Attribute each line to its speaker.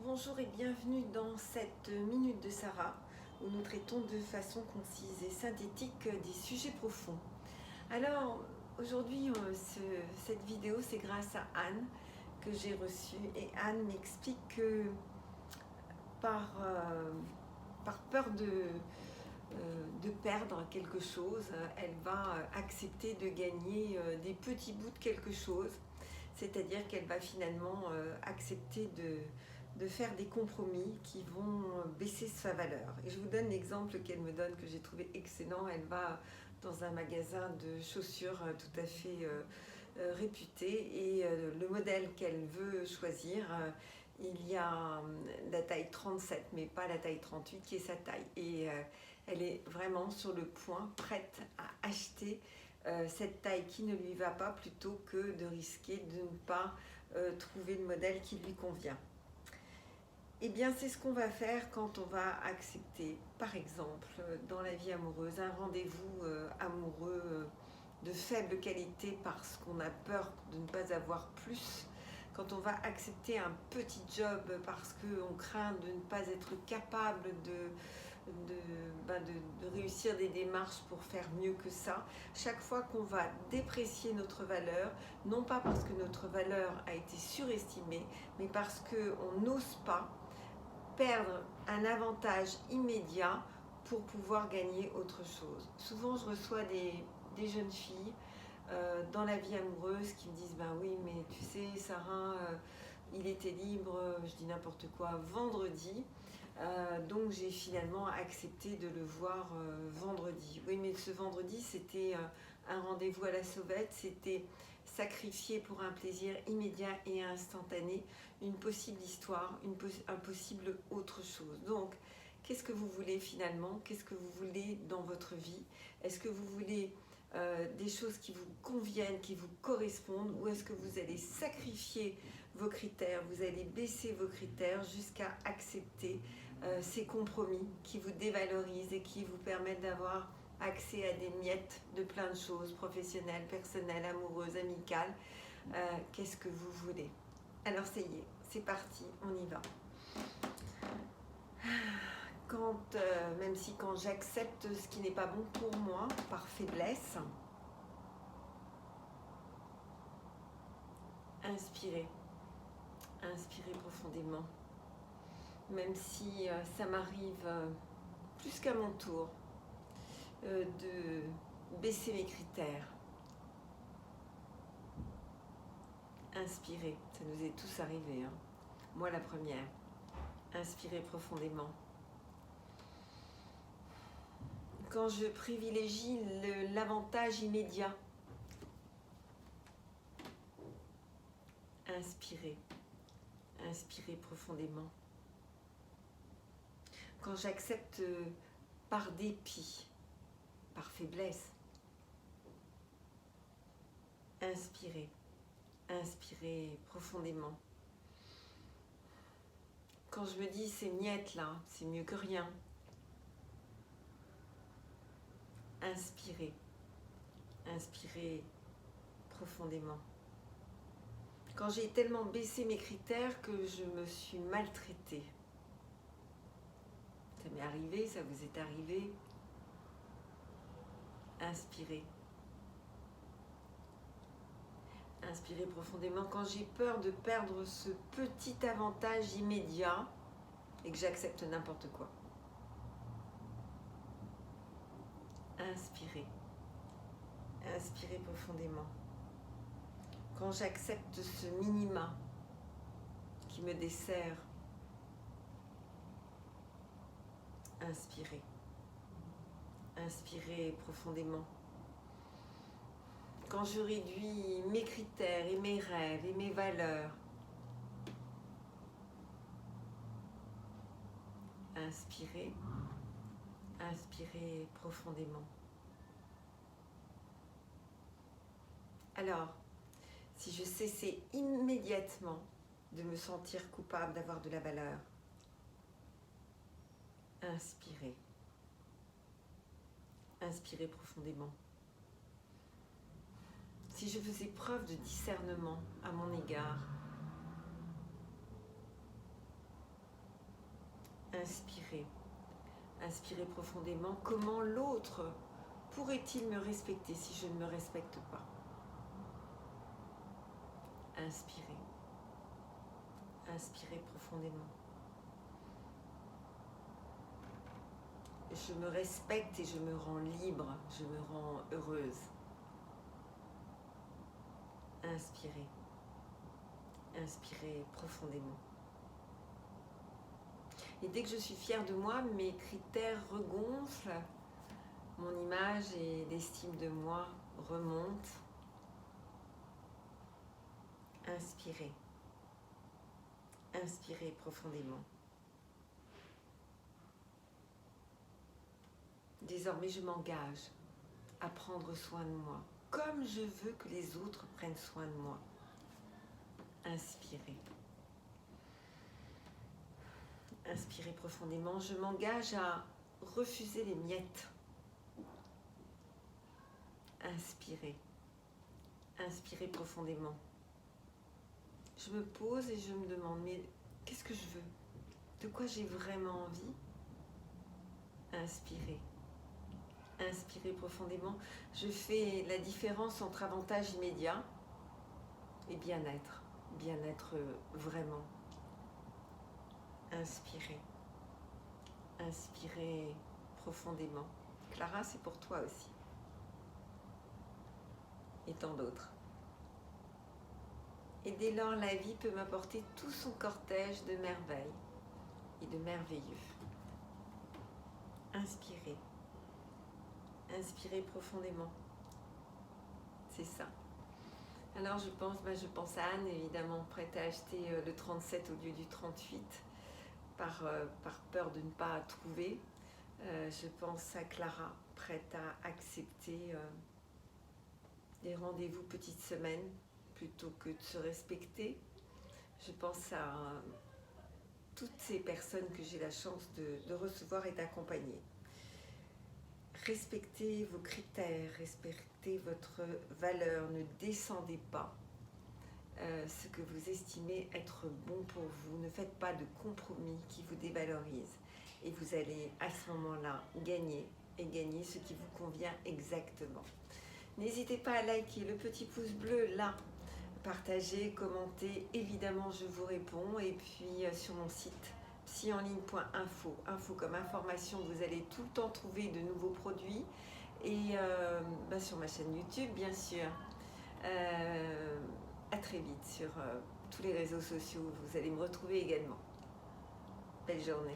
Speaker 1: Bonjour et bienvenue dans cette Minute de Sarah où nous traitons de façon concise et synthétique des sujets profonds. Alors aujourd'hui, cette vidéo, c'est grâce à Anne que j'ai reçue et Anne m'explique que par peur de perdre quelque chose, elle va accepter de gagner des petits bouts de quelque chose. C'est-à-dire qu'elle va finalement accepter de faire des compromis qui vont baisser sa valeur. Et je vous donne l'exemple qu'elle me donne que j'ai trouvé excellent. Elle va dans un magasin de chaussures tout à fait réputé et le modèle qu'elle veut choisir, il y a la taille 37 mais pas la taille 38 qui est sa taille. Et elle est vraiment sur le point, prête à acheter cette taille qui ne lui va pas plutôt que de risquer de ne pas trouver le modèle qui lui convient. Eh bien, c'est ce qu'on va faire quand on va accepter, par exemple, dans la vie amoureuse, un rendez-vous amoureux de faible qualité parce qu'on a peur de ne pas avoir plus. Quand on va accepter un petit job parce qu'on craint de ne pas être capable de réussir des démarches pour faire mieux que ça. Chaque fois qu'on va déprécier notre valeur, non pas parce que notre valeur a été surestimée, mais parce qu'on n'ose pas perdre un avantage immédiat pour pouvoir gagner autre chose. Souvent, je reçois des jeunes filles dans la vie amoureuse qui me disent « Ben oui, mais tu sais, Sarah, il était libre, je dis n'importe quoi, vendredi. Donc j'ai finalement accepté de le voir vendredi. » Oui, mais ce vendredi, c'était un rendez-vous à la sauvette, c'était sacrifier pour un plaisir immédiat et instantané une possible histoire, un possible autre chose. Donc, qu'est-ce que vous voulez finalement? Qu'est-ce que vous voulez dans votre vie? Est-ce que vous voulez des choses qui vous conviennent, qui vous correspondent, ou est-ce que vous allez sacrifier vos critères, vous allez baisser vos critères jusqu'à accepter ces compromis qui vous dévalorisent et qui vous permettent d'avoir accès à des miettes de plein de choses, professionnelles, personnelles, amoureuses, amicales. Qu'est-ce que vous voulez? Alors ça y est, c'est parti, on y va. Même si quand j'accepte ce qui n'est pas bon pour moi, par faiblesse, inspirez profondément. Même si ça m'arrive plus qu'à mon tour de baisser mes critères. Inspirez, ça nous est tous arrivé, hein. Moi la première. Inspirez profondément. Quand je privilégie l'avantage immédiat, inspirez profondément. Quand j'accepte par dépit, par faiblesse, inspirez profondément. Quand je me dis c'est miette là, c'est mieux que rien, inspirez profondément. Quand j'ai tellement baissé mes critères que je me suis maltraitée. Ça m'est arrivé, ça vous est arrivé. Inspirez profondément. Quand j'ai peur de perdre ce petit avantage immédiat et que j'accepte n'importe quoi. Inspirez profondément. Quand j'accepte ce minima qui me dessert, inspirez profondément. Quand je réduis mes critères et mes rêves et mes valeurs, inspirez profondément. Alors, si je cessais immédiatement de me sentir coupable d'avoir de la valeur, inspirez profondément. Si je faisais preuve de discernement à mon égard, Inspirez. Inspirez profondément. Comment l'autre pourrait-il me respecter si je ne me respecte pas? Inspirez. Inspirez profondément. Je me respecte et je me rends libre, je me rends heureuse. Inspirez. Inspirez profondément. Et dès que je suis fière de moi, mes critères regonflent, mon image et l'estime de moi remontent. Inspirez. Inspirez profondément. Désormais, je m'engage à prendre soin de moi, comme je veux que les autres prennent soin de moi. Inspirez. Inspirez profondément. Je m'engage à refuser les miettes. Inspirez. Inspirez profondément. Je me pose et je me demande, mais qu'est-ce que je veux? De quoi j'ai vraiment envie? Inspirez. Inspirez profondément. Je fais la différence entre avantage immédiat et bien-être. Bien-être vraiment. Inspirez. Inspirez profondément. Clara, c'est pour toi aussi. Et tant d'autres. Et dès lors, la vie peut m'apporter tout son cortège de merveilles et de merveilleux. Inspirez. Inspirez profondément. C'est ça. Alors je pense à Anne, évidemment, prête à acheter le 37 au lieu du 38, par peur de ne pas trouver. Je pense à Clara, prête à accepter des rendez-vous petites semaines plutôt que de se respecter. Je pense à toutes ces personnes que j'ai la chance de recevoir et d'accompagner. Respectez vos critères, respectez votre valeur, ne descendez pas ce que vous estimez être bon pour vous. Ne faites pas de compromis qui vous dévalorisent. Et vous allez à ce moment-là gagner et gagner ce qui vous convient exactement. N'hésitez pas à liker le petit pouce bleu là, partager, commenter, évidemment je vous réponds. Et puis sur mon site psyenligne.info, info comme information, vous allez tout le temps trouver de nouveaux produits. Et sur ma chaîne YouTube bien sûr. À très vite sur tous les réseaux sociaux, vous allez me retrouver également. Belle journée.